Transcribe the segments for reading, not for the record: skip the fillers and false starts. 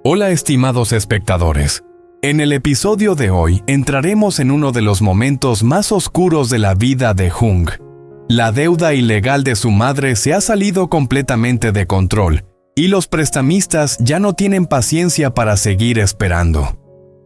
Hola estimados espectadores. En el episodio de hoy entraremos en uno de los momentos más oscuros de la vida de Jung. La deuda ilegal de su madre se ha salido completamente de control y los prestamistas ya no tienen paciencia para seguir esperando.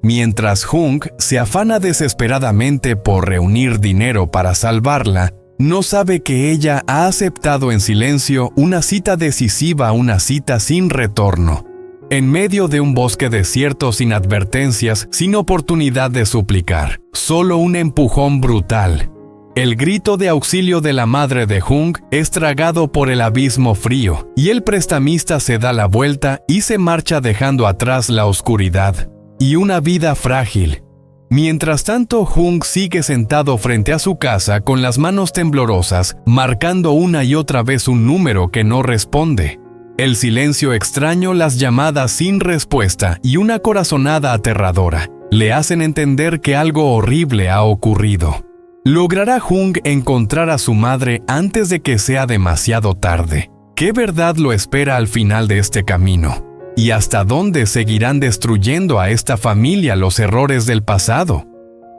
Mientras Jung se afana desesperadamente por reunir dinero para salvarla, no sabe que ella ha aceptado en silencio una cita decisiva, una cita sin retorno. En medio de un bosque desierto sin advertencias, sin oportunidad de suplicar, solo un empujón brutal. El grito de auxilio de la madre de Jung es tragado por el abismo frío, y el prestamista se da la vuelta y se marcha dejando atrás la oscuridad y una vida frágil. Mientras tanto, Jung sigue sentado frente a su casa con las manos temblorosas, marcando una y otra vez un número que no responde. El silencio extraño, las llamadas sin respuesta y una corazonada aterradora le hacen entender que algo horrible ha ocurrido. ¿Logrará Jung encontrar a su madre antes de que sea demasiado tarde? ¿Qué verdad lo espera al final de este camino? ¿Y hasta dónde seguirán destruyendo a esta familia los errores del pasado?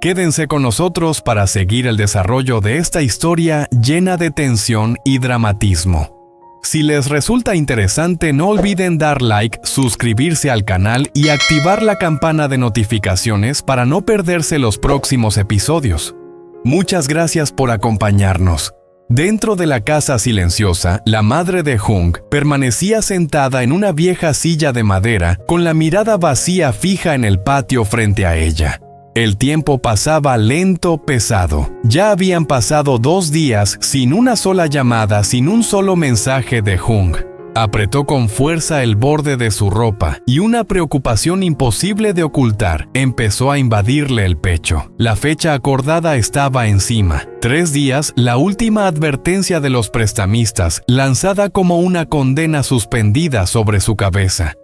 Quédense con nosotros para seguir el desarrollo de esta historia llena de tensión y dramatismo. Si les resulta interesante, no olviden dar like, suscribirse al canal y activar la campana de notificaciones para no perderse los próximos episodios. Muchas gracias por acompañarnos. Dentro de la casa silenciosa, la madre de Jung permanecía sentada en una vieja silla de madera con la mirada vacía fija en el patio frente a ella. El tiempo pasaba lento, pesado. Ya habían pasado 2 días sin una sola llamada, sin un solo mensaje de Jung. Apretó con fuerza el borde de su ropa y una preocupación imposible de ocultar empezó a invadirle el pecho. La fecha acordada estaba encima. 3 días, la última advertencia de los prestamistas, lanzada como una condena suspendida sobre su cabeza.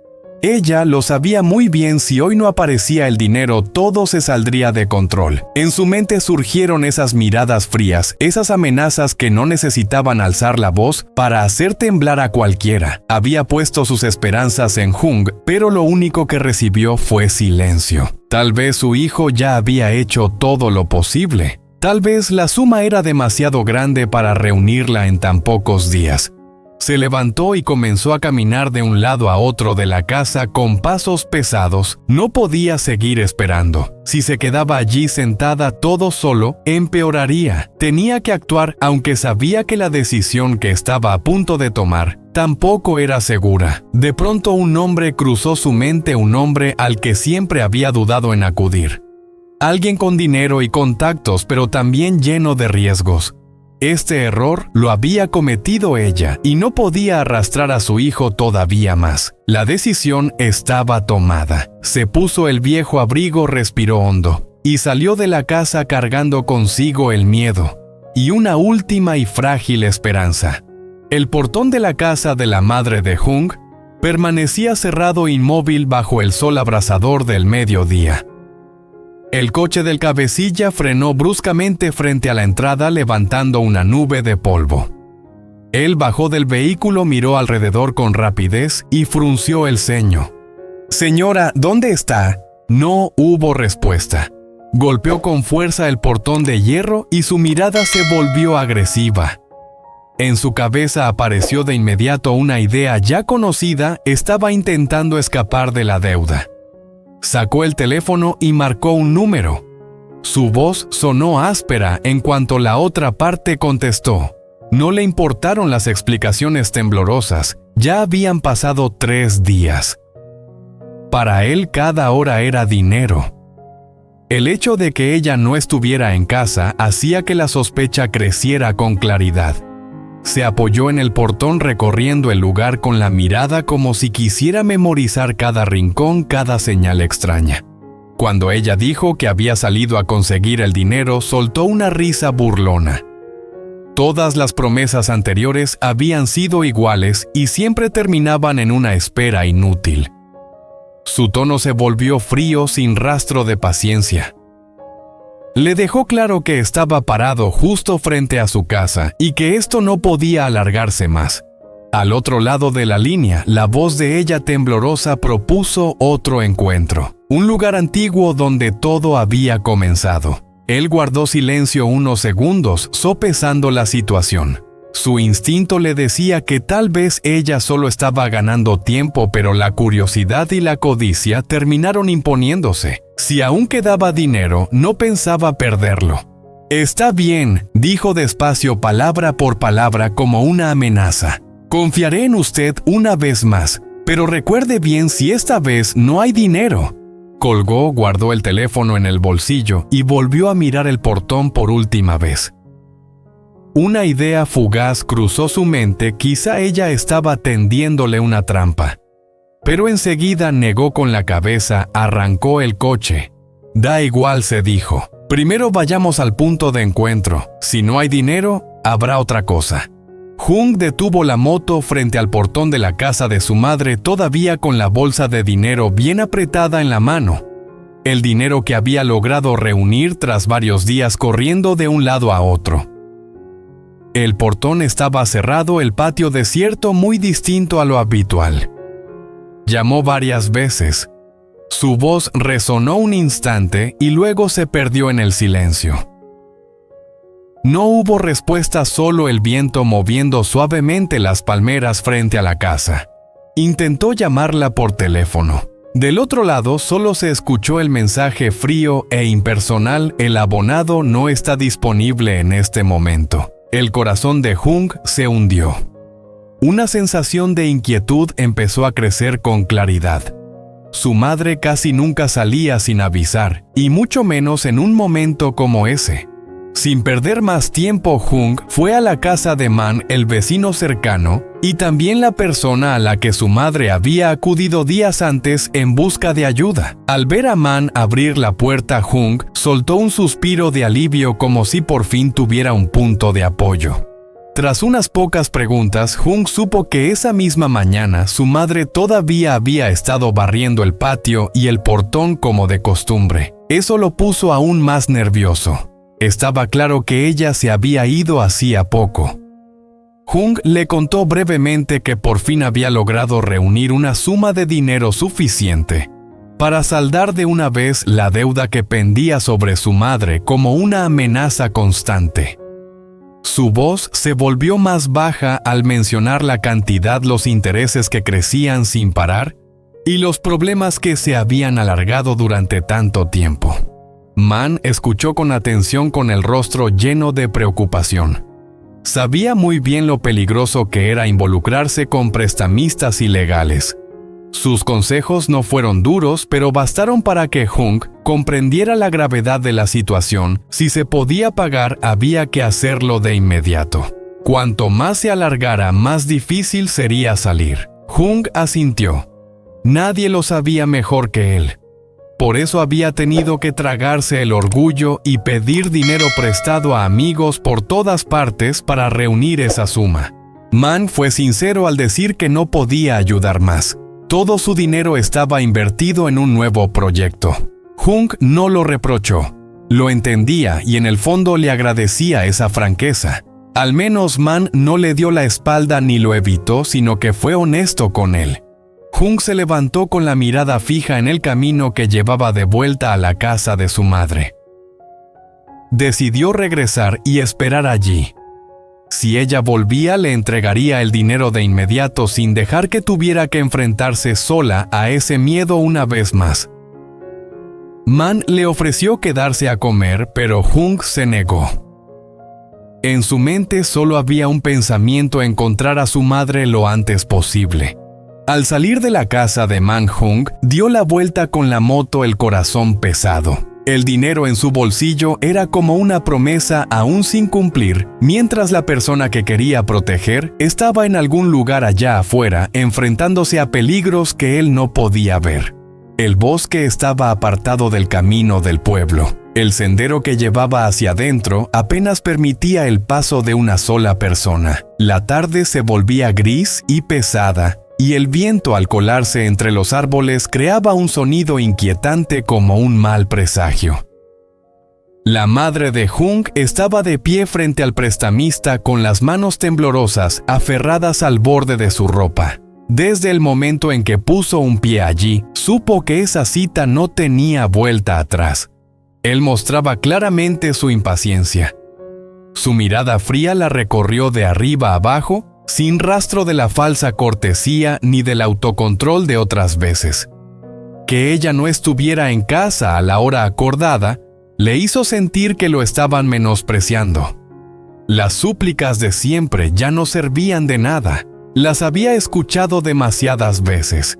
Ella lo sabía muy bien, si hoy no aparecía el dinero, todo se saldría de control. En su mente surgieron esas miradas frías, esas amenazas que no necesitaban alzar la voz para hacer temblar a cualquiera. Había puesto sus esperanzas en Jung, pero lo único que recibió fue silencio. Tal vez su hijo ya había hecho todo lo posible. Tal vez la suma era demasiado grande para reunirla en tan pocos días. Se levantó y comenzó a caminar de un lado a otro de la casa con pasos pesados. No podía seguir esperando. Si se quedaba allí sentada todo solo, empeoraría. Tenía que actuar, aunque sabía que la decisión que estaba a punto de tomar tampoco era segura. De pronto un nombre cruzó su mente, un hombre al que siempre había dudado en acudir. Alguien con dinero y contactos, pero también lleno de riesgos. Este error lo había cometido ella y no podía arrastrar a su hijo todavía más. La decisión estaba tomada. Se puso el viejo abrigo, respiró hondo y salió de la casa cargando consigo el miedo y una última y frágil esperanza. El portón de la casa de la madre de Jung permanecía cerrado, inmóvil bajo el sol abrasador del mediodía. El coche del cabecilla frenó bruscamente frente a la entrada, levantando una nube de polvo. Él bajó del vehículo, miró alrededor con rapidez y frunció el ceño. «Señora, ¿dónde está?» No hubo respuesta. Golpeó con fuerza el portón de hierro y su mirada se volvió agresiva. En su cabeza apareció de inmediato una idea ya conocida: estaba intentando escapar de la deuda. Sacó el teléfono y marcó un número. Su voz sonó áspera en cuanto la otra parte contestó. No le importaron las explicaciones temblorosas. Ya habían pasado 3 días. Para él cada hora era dinero. El hecho de que ella no estuviera en casa hacía que la sospecha creciera con claridad. Se apoyó en el portón, recorriendo el lugar con la mirada como si quisiera memorizar cada rincón, cada señal extraña. Cuando ella dijo que había salido a conseguir el dinero, soltó una risa burlona. Todas las promesas anteriores habían sido iguales y siempre terminaban en una espera inútil. Su tono se volvió frío, sin rastro de paciencia. Le dejó claro que estaba parado justo frente a su casa y que esto no podía alargarse más. Al otro lado de la línea, la voz de ella temblorosa propuso otro encuentro, un lugar antiguo donde todo había comenzado. Él guardó silencio unos segundos, sopesando la situación. Su instinto le decía que tal vez ella solo estaba ganando tiempo, pero la curiosidad y la codicia terminaron imponiéndose. Si aún quedaba dinero, no pensaba perderlo. «Está bien», dijo despacio palabra por palabra como una amenaza. «Confiaré en usted una vez más, pero recuerde bien si esta vez no hay dinero». Colgó, guardó el teléfono en el bolsillo y volvió a mirar el portón por última vez. Una idea fugaz cruzó su mente, quizá ella estaba tendiéndole una trampa. Pero enseguida negó con la cabeza, arrancó el coche. «Da igual», se dijo. «Primero vayamos al punto de encuentro. Si no hay dinero, habrá otra cosa». Jung detuvo la moto frente al portón de la casa de su madre, todavía con la bolsa de dinero bien apretada en la mano. El dinero que había logrado reunir tras varios días corriendo de un lado a otro. El portón estaba cerrado, el patio desierto, muy distinto a lo habitual. Llamó varias veces. Su voz resonó un instante y luego se perdió en el silencio. No hubo respuesta, solo el viento moviendo suavemente las palmeras frente a la casa. Intentó llamarla por teléfono. Del otro lado solo se escuchó el mensaje frío e impersonal: «El abonado no está disponible en este momento». El corazón de Jung se hundió. Una sensación de inquietud empezó a crecer con claridad. Su madre casi nunca salía sin avisar, y mucho menos en un momento como ese. Sin perder más tiempo, Jung fue a la casa de Man, el vecino cercano, y también la persona a la que su madre había acudido días antes en busca de ayuda. Al ver a Man abrir la puerta, Jung soltó un suspiro de alivio, como si por fin tuviera un punto de apoyo. Tras unas pocas preguntas, Jung supo que esa misma mañana su madre todavía había estado barriendo el patio y el portón como de costumbre. Eso lo puso aún más nervioso. Estaba claro que ella se había ido hacía poco. Jung le contó brevemente que por fin había logrado reunir una suma de dinero suficiente para saldar de una vez la deuda que pendía sobre su madre como una amenaza constante. Su voz se volvió más baja al mencionar la cantidad, los intereses que crecían sin parar y los problemas que se habían alargado durante tanto tiempo. Man escuchó con atención, con el rostro lleno de preocupación. Sabía muy bien lo peligroso que era involucrarse con prestamistas ilegales. Sus consejos no fueron duros, pero bastaron para que Jung comprendiera la gravedad de la situación. Si se podía pagar, había que hacerlo de inmediato. Cuanto más se alargara, más difícil sería salir. Jung asintió. Nadie lo sabía mejor que él. Por eso había tenido que tragarse el orgullo y pedir dinero prestado a amigos por todas partes para reunir esa suma. Man fue sincero al decir que no podía ayudar más. Todo su dinero estaba invertido en un nuevo proyecto. Jung no lo reprochó. Lo entendía y en el fondo le agradecía esa franqueza. Al menos Man no le dio la espalda ni lo evitó, sino que fue honesto con él. Jung se levantó con la mirada fija en el camino que llevaba de vuelta a la casa de su madre. Decidió regresar y esperar allí. Si ella volvía, le entregaría el dinero de inmediato sin dejar que tuviera que enfrentarse sola a ese miedo una vez más. Man le ofreció quedarse a comer, pero Jung se negó. En su mente solo había un pensamiento: encontrar a su madre lo antes posible. Al salir de la casa de Man, Jung dio la vuelta con la moto, el corazón pesado. El dinero en su bolsillo era como una promesa aún sin cumplir, mientras la persona que quería proteger estaba en algún lugar allá afuera, enfrentándose a peligros que él no podía ver. El bosque estaba apartado del camino del pueblo. El sendero que llevaba hacia adentro apenas permitía el paso de una sola persona. La tarde se volvía gris y pesada, y el viento, al colarse entre los árboles, creaba un sonido inquietante como un mal presagio. La madre de Jung estaba de pie frente al prestamista con las manos temblorosas aferradas al borde de su ropa. Desde el momento en que puso un pie allí, supo que esa cita no tenía vuelta atrás. Él mostraba claramente su impaciencia. Su mirada fría la recorrió de arriba a abajo, sin rastro de la falsa cortesía ni del autocontrol de otras veces. Que ella no estuviera en casa a la hora acordada le hizo sentir que lo estaban menospreciando. Las súplicas de siempre ya no servían de nada. Las había escuchado demasiadas veces.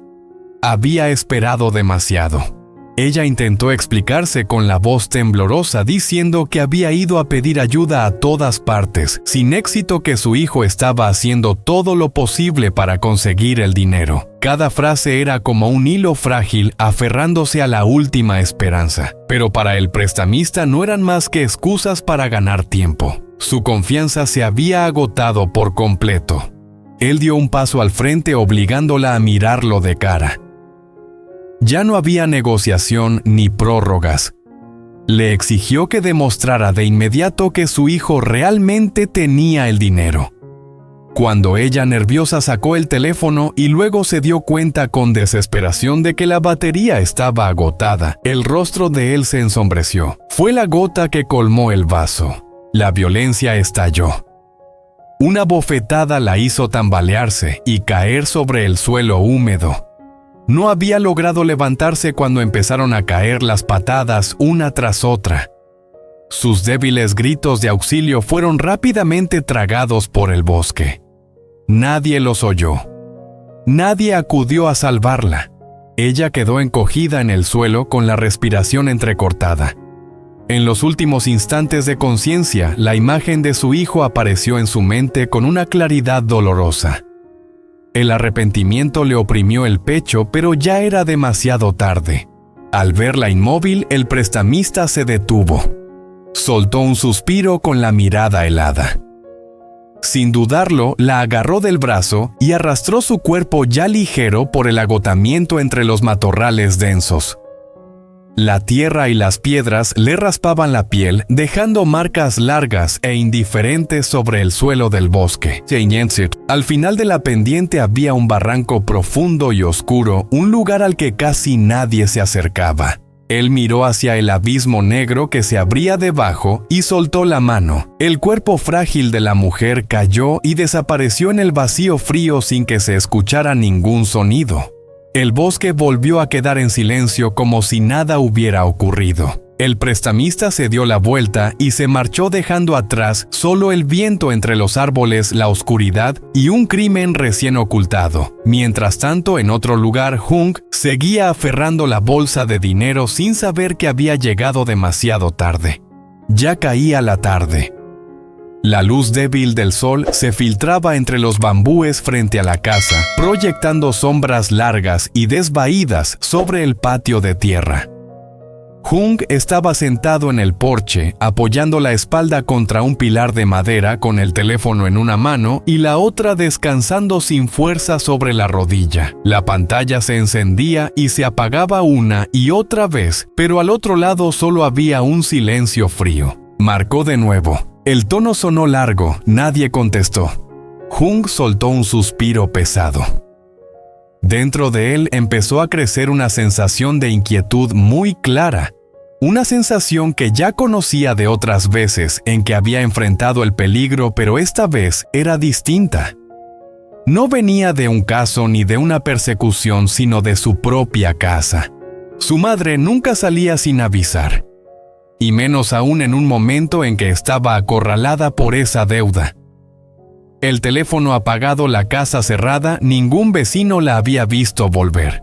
Había esperado demasiado. Ella intentó explicarse con la voz temblorosa diciendo que había ido a pedir ayuda a todas partes, sin éxito, que su hijo estaba haciendo todo lo posible para conseguir el dinero. Cada frase era como un hilo frágil aferrándose a la última esperanza. Pero para el prestamista no eran más que excusas para ganar tiempo. Su confianza se había agotado por completo. Él dio un paso al frente obligándola a mirarlo de cara. Ya no había negociación ni prórrogas. Le exigió que demostrara de inmediato que su hijo realmente tenía el dinero. Cuando ella nerviosa sacó el teléfono y luego se dio cuenta con desesperación de que la batería estaba agotada, el rostro de él se ensombreció. Fue la gota que colmó el vaso. La violencia estalló. Una bofetada la hizo tambalearse y caer sobre el suelo húmedo. No había logrado levantarse cuando empezaron a caer las patadas una tras otra. Sus débiles gritos de auxilio fueron rápidamente tragados por el bosque. Nadie los oyó. Nadie acudió a salvarla. Ella quedó encogida en el suelo con la respiración entrecortada. En los últimos instantes de conciencia, la imagen de su hijo apareció en su mente con una claridad dolorosa. El arrepentimiento le oprimió el pecho, pero ya era demasiado tarde. Al verla inmóvil, el prestamista se detuvo. Soltó un suspiro con la mirada helada. Sin dudarlo, la agarró del brazo y arrastró su cuerpo ya ligero por el agotamiento entre los matorrales densos. La tierra y las piedras le raspaban la piel, dejando marcas largas e indiferentes sobre el suelo del bosque. Al final de la pendiente había un barranco profundo y oscuro, un lugar al que casi nadie se acercaba. Él miró hacia el abismo negro que se abría debajo y soltó la mano. El cuerpo frágil de la mujer cayó y desapareció en el vacío frío sin que se escuchara ningún sonido. El bosque volvió a quedar en silencio como si nada hubiera ocurrido. El prestamista se dio la vuelta y se marchó dejando atrás solo el viento entre los árboles, la oscuridad y un crimen recién ocultado. Mientras tanto, en otro lugar, Jung seguía aferrando la bolsa de dinero sin saber que había llegado demasiado tarde. Ya caía la tarde. La luz débil del sol se filtraba entre los bambúes frente a la casa, proyectando sombras largas y desvaídas sobre el patio de tierra. Jung estaba sentado en el porche, apoyando la espalda contra un pilar de madera con el teléfono en una mano y la otra descansando sin fuerza sobre la rodilla. La pantalla se encendía y se apagaba una y otra vez, pero al otro lado solo había un silencio frío. Marcó de nuevo. El tono sonó largo, nadie contestó. Jung soltó un suspiro pesado. Dentro de él empezó a crecer una sensación de inquietud muy clara. Una sensación que ya conocía de otras veces en que había enfrentado el peligro, pero esta vez era distinta. No venía de un caso ni de una persecución, sino de su propia casa. Su madre nunca salía sin avisar. Y menos aún en un momento en que estaba acorralada por esa deuda. El teléfono apagado, la casa cerrada, ningún vecino la había visto volver.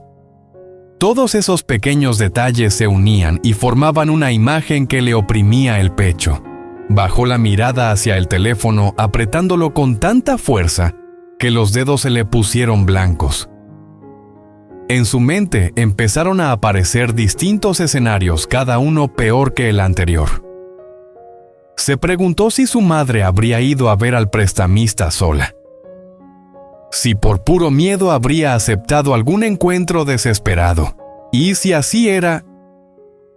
Todos esos pequeños detalles se unían y formaban una imagen que le oprimía el pecho. Bajó la mirada hacia el teléfono, apretándolo con tanta fuerza que los dedos se le pusieron blancos. En su mente empezaron a aparecer distintos escenarios, cada uno peor que el anterior. Se preguntó si su madre habría ido a ver al prestamista sola. Si por puro miedo habría aceptado algún encuentro desesperado. Y si así era,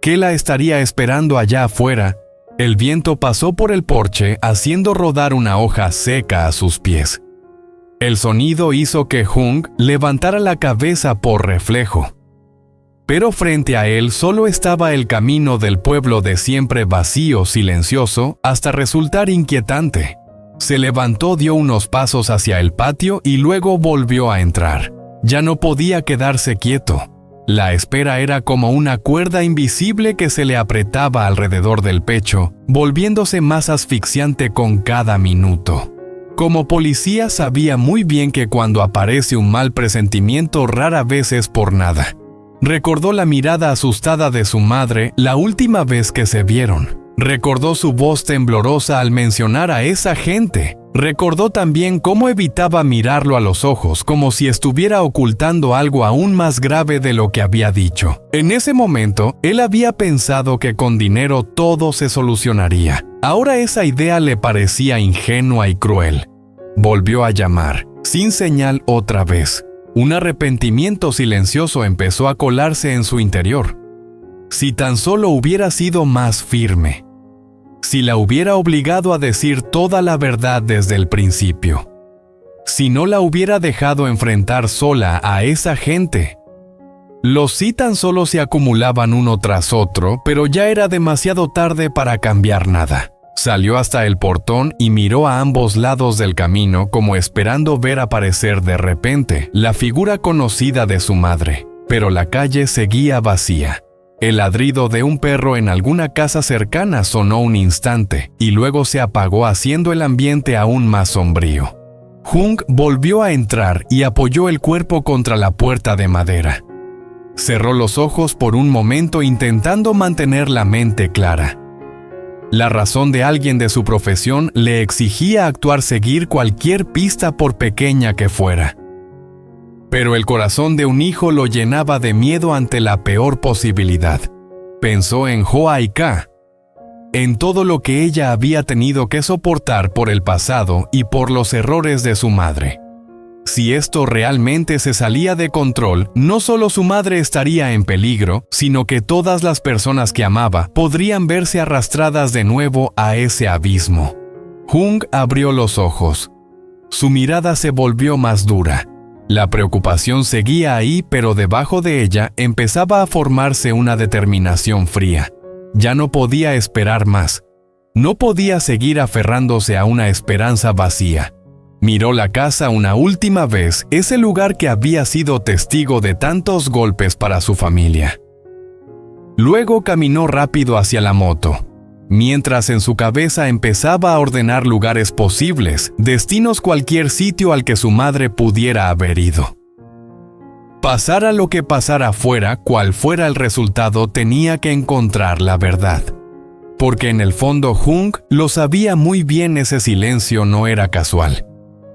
¿qué la estaría esperando allá afuera, El viento pasó por el porche haciendo rodar una hoja seca a sus pies. El sonido hizo que Hung levantara la cabeza por reflejo. Pero frente a él solo estaba el camino del pueblo de siempre vacío, silencioso, hasta resultar inquietante. Se levantó, dio unos pasos hacia el patio y luego volvió a entrar. Ya no podía quedarse quieto. La espera era como una cuerda invisible que se le apretaba alrededor del pecho, volviéndose más asfixiante con cada minuto. Como policía sabía muy bien que cuando aparece un mal presentimiento rara vez es por nada. Recordó la mirada asustada de su madre la última vez que se vieron. Recordó su voz temblorosa al mencionar a esa gente. Recordó también cómo evitaba mirarlo a los ojos, como si estuviera ocultando algo aún más grave de lo que había dicho. En ese momento, él había pensado que con dinero todo se solucionaría. Ahora esa idea le parecía ingenua y cruel. Volvió a llamar, sin señal otra vez. Un arrepentimiento silencioso empezó a colarse en su interior. Si tan solo hubiera sido más firme. Si la hubiera obligado a decir toda la verdad desde el principio. Si no la hubiera dejado enfrentar sola a esa gente. Los sí tan solo se acumulaban uno tras otro, pero ya era demasiado tarde para cambiar nada. Salió hasta el portón y miró a ambos lados del camino como esperando ver aparecer de repente la figura conocida de su madre. Pero la calle seguía vacía. El ladrido de un perro en alguna casa cercana sonó un instante y luego se apagó haciendo el ambiente aún más sombrío. Hung volvió a entrar y apoyó el cuerpo contra la puerta de madera. Cerró los ojos por un momento intentando mantener la mente clara. La razón de alguien de su profesión le exigía seguir cualquier pista por pequeña que fuera. Pero el corazón de un hijo lo llenaba de miedo ante la peor posibilidad. Pensó en Hoa-i-Ka, en todo lo que ella había tenido que soportar por el pasado y por los errores de su madre. Si esto realmente se salía de control, no solo su madre estaría en peligro, sino que todas las personas que amaba podrían verse arrastradas de nuevo a ese abismo. Hung abrió los ojos. Su mirada se volvió más dura. La preocupación seguía ahí, pero debajo de ella empezaba a formarse una determinación fría. Ya no podía esperar más. No podía seguir aferrándose a una esperanza vacía. Miró la casa una última vez, ese lugar que había sido testigo de tantos golpes para su familia. Luego caminó rápido hacia la moto, mientras en su cabeza empezaba a ordenar lugares posibles, destinos, cualquier sitio al que su madre pudiera haber ido. Pasara lo que pasara afuera, cual fuera el resultado, tenía que encontrar la verdad. Porque en el fondo Hung lo sabía muy bien, ese silencio no era casual.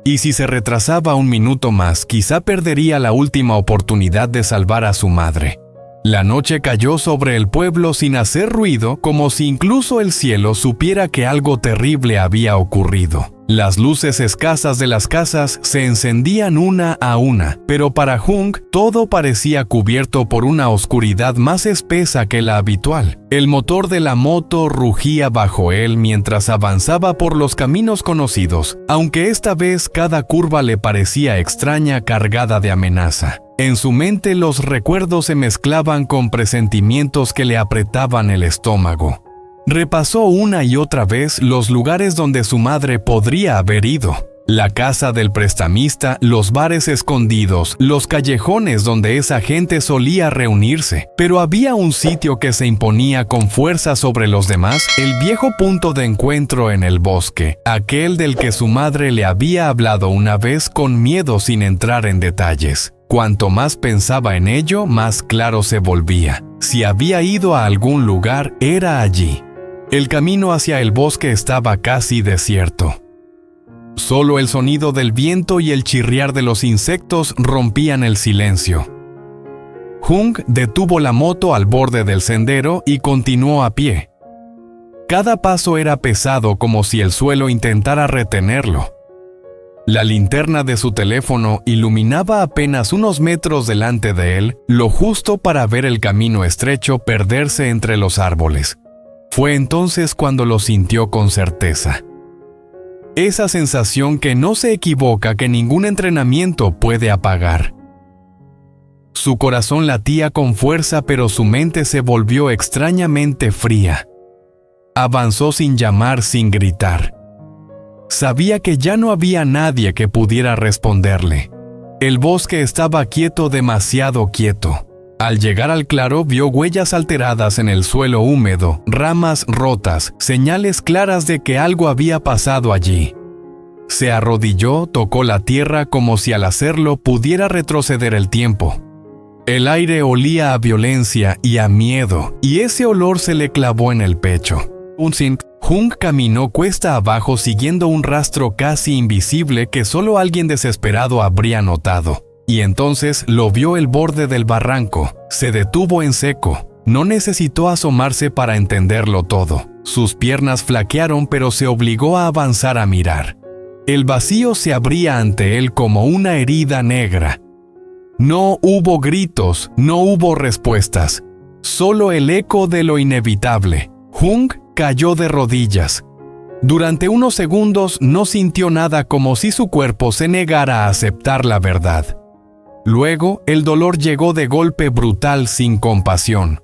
Y si se retrasaba un minuto más, quizá perdería la última oportunidad de salvar a su madre. La noche cayó sobre el pueblo sin hacer ruido, como si incluso el cielo supiera que algo terrible había ocurrido. Las luces escasas de las casas se encendían una a una, pero para Hung todo parecía cubierto por una oscuridad más espesa que la habitual. El motor de la moto rugía bajo él mientras avanzaba por los caminos conocidos, aunque esta vez cada curva le parecía extraña, cargada de amenaza. En su mente los recuerdos se mezclaban con presentimientos que le apretaban el estómago. Repasó una y otra vez los lugares donde su madre podría haber ido. La casa del prestamista, los bares escondidos, los callejones donde esa gente solía reunirse. Pero había un sitio que se imponía con fuerza sobre los demás, el viejo punto de encuentro en el bosque, aquel del que su madre le había hablado una vez con miedo sin entrar en detalles. Cuanto más pensaba en ello, más claro se volvía. Si había ido a algún lugar, era allí. El camino hacia el bosque estaba casi desierto. Solo el sonido del viento y el chirriar de los insectos rompían el silencio. Hung detuvo la moto al borde del sendero y continuó a pie. Cada paso era pesado, como si el suelo intentara retenerlo. La linterna de su teléfono iluminaba apenas unos metros delante de él, lo justo para ver el camino estrecho perderse entre los árboles. Fue entonces cuando lo sintió con certeza. Esa sensación que no se equivoca, que ningún entrenamiento puede apagar. Su corazón latía con fuerza, pero su mente se volvió extrañamente fría. Avanzó sin llamar, sin gritar. Sabía que ya no había nadie que pudiera responderle. El bosque estaba quieto, demasiado quieto. Al llegar al claro, vio huellas alteradas en el suelo húmedo, ramas rotas, señales claras de que algo había pasado allí. Se arrodilló, tocó la tierra como si al hacerlo pudiera retroceder el tiempo. El aire olía a violencia y a miedo, y ese olor se le clavó en el pecho. Hung caminó cuesta abajo siguiendo un rastro casi invisible que solo alguien desesperado habría notado. Y entonces lo vio el borde del barranco. Se detuvo en seco. No necesitó asomarse para entenderlo todo. Sus piernas flaquearon, pero se obligó a avanzar a mirar. El vacío se abría ante él como una herida negra. No hubo gritos, no hubo respuestas. Solo el eco de lo inevitable. Hung cayó de rodillas. Durante unos segundos no sintió nada, como si su cuerpo se negara a aceptar la verdad. Luego, el dolor llegó de golpe, brutal, sin compasión.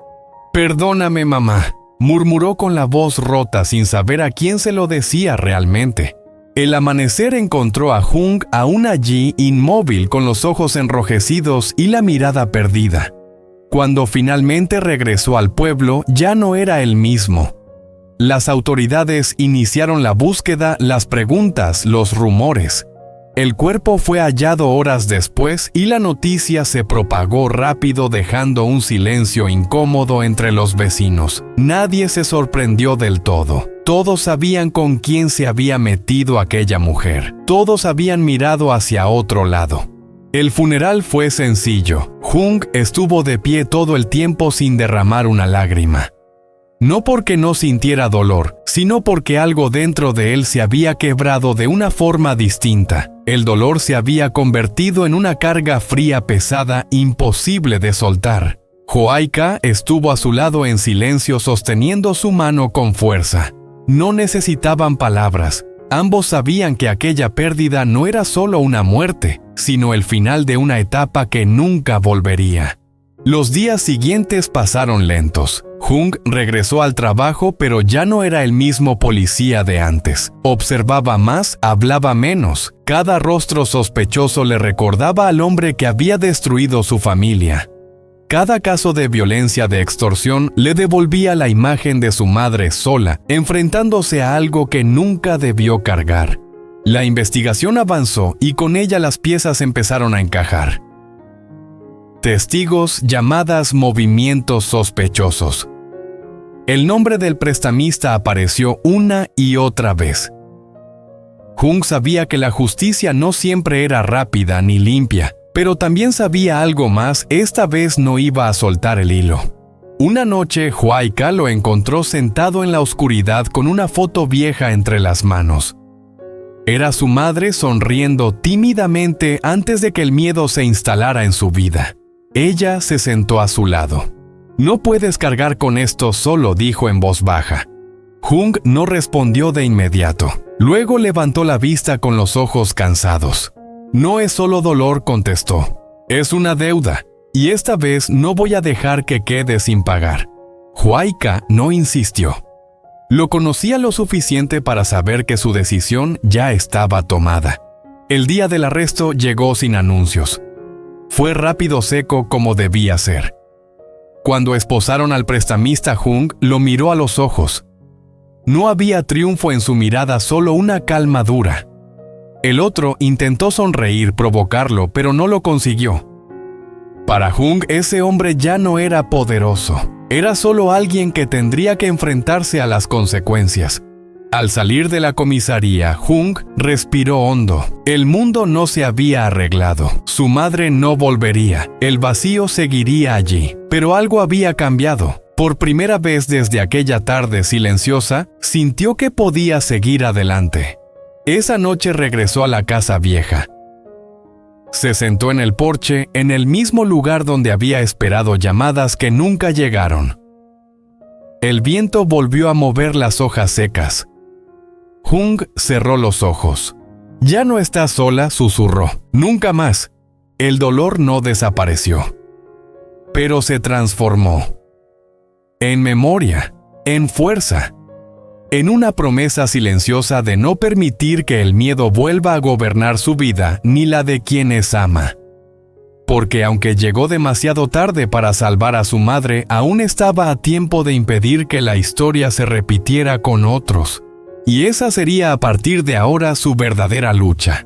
«Perdóname, mamá», murmuró con la voz rota, sin saber a quién se lo decía realmente. El amanecer encontró a Hung aún allí, inmóvil, con los ojos enrojecidos y la mirada perdida. Cuando finalmente regresó al pueblo, ya no era el mismo. Las autoridades iniciaron la búsqueda, las preguntas, los rumores. El cuerpo fue hallado horas después y la noticia se propagó rápido, dejando un silencio incómodo entre los vecinos. Nadie se sorprendió del todo. Todos sabían con quién se había metido aquella mujer. Todos habían mirado hacia otro lado. El funeral fue sencillo. Hung estuvo de pie todo el tiempo sin derramar una lágrima. No porque no sintiera dolor, sino porque algo dentro de él se había quebrado de una forma distinta. El dolor se había convertido en una carga fría, pesada, imposible de soltar. Joaika estuvo a su lado en silencio, sosteniendo su mano con fuerza. No necesitaban palabras. Ambos sabían que aquella pérdida no era solo una muerte, sino el final de una etapa que nunca volvería. Los días siguientes pasaron lentos. Hung regresó al trabajo, pero ya no era el mismo policía de antes. Observaba más, hablaba menos. Cada rostro sospechoso le recordaba al hombre que había destruido su familia. Cada caso de violencia, de extorsión, le devolvía la imagen de su madre sola, enfrentándose a algo que nunca debió cargar. La investigación avanzó y con ella las piezas empezaron a encajar. Testigos, llamadas, movimientos sospechosos. El nombre del prestamista apareció una y otra vez. Hung sabía que la justicia no siempre era rápida ni limpia, pero también sabía algo más. Esta vez no iba a soltar el hilo. Una noche, Joaika lo encontró sentado en la oscuridad con una foto vieja entre las manos. Era su madre sonriendo tímidamente antes de que el miedo se instalara en su vida. Ella se sentó a su lado. «No puedes cargar con esto solo», dijo en voz baja. Hung no respondió de inmediato. Luego levantó la vista con los ojos cansados. «No es solo dolor», contestó. «Es una deuda, y esta vez no voy a dejar que quede sin pagar». Joaika no insistió. Lo conocía lo suficiente para saber que su decisión ya estaba tomada. El día del arresto llegó sin anuncios. Fue rápido, seco, como debía ser. Cuando esposaron al prestamista, Hung lo miró a los ojos. No había triunfo en su mirada, solo una calma dura. El otro intentó sonreír, provocarlo, pero no lo consiguió. Para Hung, ese hombre ya no era poderoso. Era solo alguien que tendría que enfrentarse a las consecuencias. Al salir de la comisaría, Hung respiró hondo. El mundo no se había arreglado. Su madre no volvería. El vacío seguiría allí. Pero algo había cambiado. Por primera vez desde aquella tarde silenciosa, sintió que podía seguir adelante. Esa noche regresó a la casa vieja. Se sentó en el porche, en el mismo lugar donde había esperado llamadas que nunca llegaron. El viento volvió a mover las hojas secas. Jung cerró los ojos. «Ya no estás sola», susurró. «Nunca más». El dolor no desapareció, pero se transformó en memoria, en fuerza, en una promesa silenciosa de no permitir que el miedo vuelva a gobernar su vida ni la de quienes ama. Porque aunque llegó demasiado tarde para salvar a su madre, aún estaba a tiempo de impedir que la historia se repitiera con otros. Y esa sería a partir de ahora su verdadera lucha.